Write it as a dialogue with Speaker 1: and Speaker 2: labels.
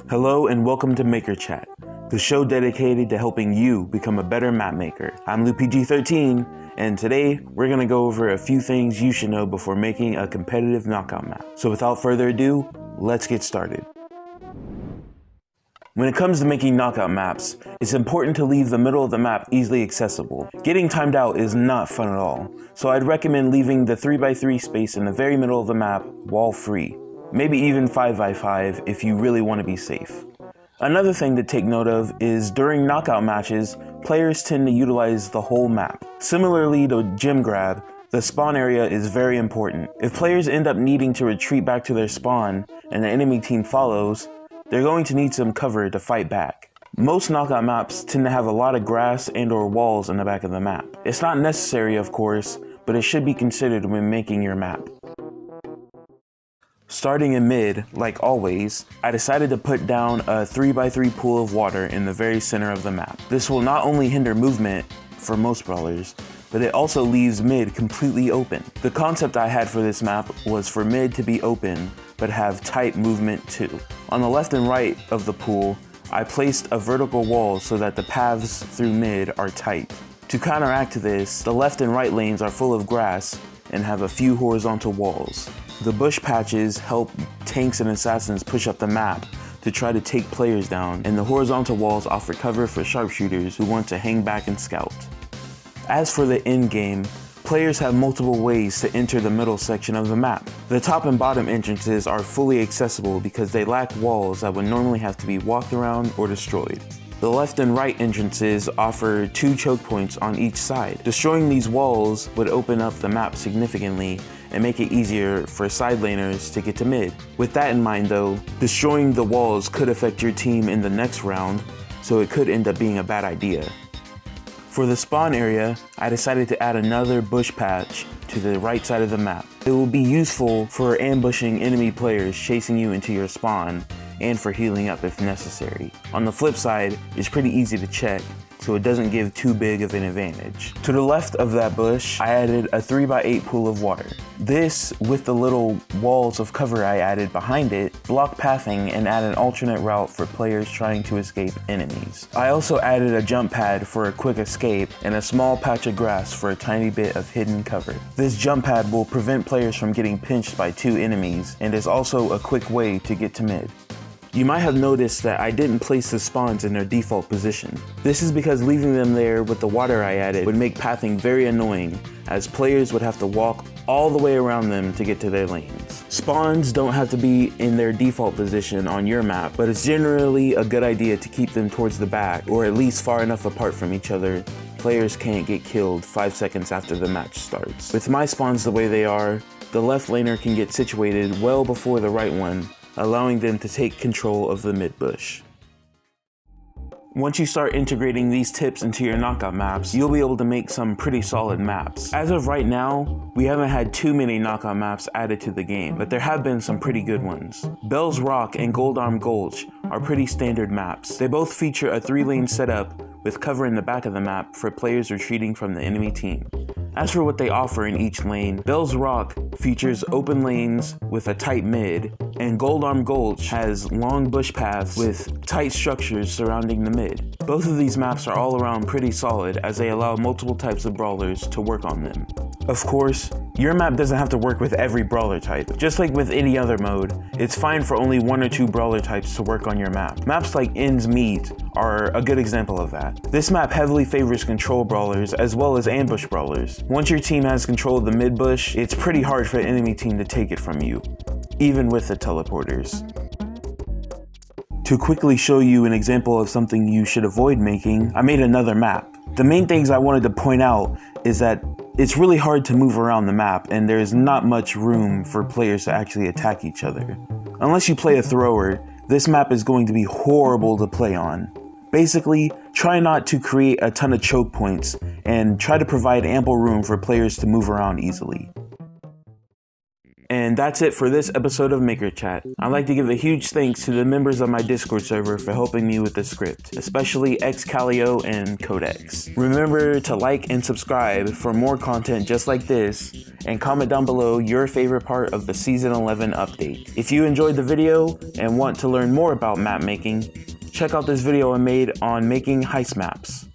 Speaker 1: Hello and welcome to Maker Chat, the show dedicated to helping you become a better map maker. I'm LuPG13, and today we're going to go over a few things you should know before making a competitive knockout map. So without further ado, let's get started. When it comes to making knockout maps, it's important to leave the middle of the map easily accessible. Getting timed out is not fun at all, so I'd recommend leaving the 3x3 space in the very middle of the map wall free. Maybe even 5x5 if you really want to be safe. Another thing to take note of is during knockout matches, players tend to utilize the whole map. Similarly to gem grab, the spawn area is very important. If players end up needing to retreat back to their spawn and the enemy team follows, they're going to need some cover to fight back. Most knockout maps tend to have a lot of grass and or walls in the back of the map. It's not necessary, of course, but it should be considered when making your map. Starting in mid, like always, I decided to put down a 3x3 pool of water in the very center of the map. This will not only hinder movement for most brawlers, but it also leaves mid completely open. The concept I had for this map was for mid to be open, but have tight movement too. On the left and right of the pool, I placed a vertical wall so that the paths through mid are tight. To counteract this, the left and right lanes are full of grass and have a few horizontal walls. The bush patches help tanks and assassins push up the map to try to take players down, and the horizontal walls offer cover for sharpshooters who want to hang back and scout. As for the end game, players have multiple ways to enter the middle section of the map. The top and bottom entrances are fully accessible because they lack walls that would normally have to be walked around or destroyed. The left and right entrances offer 2 choke points on each side. Destroying these walls would open up the map significantly and make it easier for side laners to get to mid. With that in mind though, destroying the walls could affect your team in the next round, so it could end up being a bad idea. For the spawn area, I decided to add another bush patch to the right side of the map. It will be useful for ambushing enemy players chasing you into your spawn and for healing up if necessary. On the flip side, it's pretty easy to check, so it doesn't give too big of an advantage. To the left of that bush, I added a 3x8 pool of water. This, with the little walls of cover I added behind it, block pathing and add an alternate route for players trying to escape enemies. I also added a jump pad for a quick escape and a small patch of grass for a tiny bit of hidden cover. This jump pad will prevent players from getting pinched by 2 enemies and is also a quick way to get to mid. You might have noticed that I didn't place the spawns in their default position. This is because leaving them there with the water I added would make pathing very annoying, as players would have to walk all the way around them to get to their lanes. Spawns don't have to be in their default position on your map, but it's generally a good idea to keep them towards the back, or at least far enough apart from each other players can't get killed 5 seconds after the match starts. With my spawns the way they are, the left laner can get situated well before the right one, allowing them to take control of the mid bush. Once you start integrating these tips into your knockout maps, you'll be able to make some pretty solid maps. As of right now, we haven't had too many knockout maps added to the game, but there have been some pretty good ones. Bell's Rock and Gold Arm Gulch are pretty standard maps. They both feature a 3-lane setup with cover in the back of the map for players retreating from the enemy team. As for what they offer in each lane, Bell's Rock features open lanes with a tight mid, and Gold Arm Gulch has long bush paths with tight structures surrounding the mid. Both of these maps are all around pretty solid as they allow multiple types of brawlers to work on them. Of course, your map doesn't have to work with every brawler type. Just like with any other mode, it's fine for only 1 or 2 brawler types to work on your map. Maps like Ends Meet are a good example of that. This map heavily favors control brawlers as well as ambush brawlers. Once your team has control of the mid bush, it's pretty hard for the enemy team to take it from you, even with the teleporters. To quickly show you an example of something you should avoid making, I made another map. The main things I wanted to point out is that it's really hard to move around the map and there's not much room for players to actually attack each other. Unless you play a thrower, this map is going to be horrible to play on. Basically, try not to create a ton of choke points and try to provide ample room for players to move around easily. And that's it for this episode of Maker Chat. I'd like to give a huge thanks to the members of my Discord server for helping me with the script, especially Xcalio and Codex. Remember to like and subscribe for more content just like this, and comment down below your favorite part of the Season 11 update. If you enjoyed the video and want to learn more about map making, check out this video I made on making heist maps.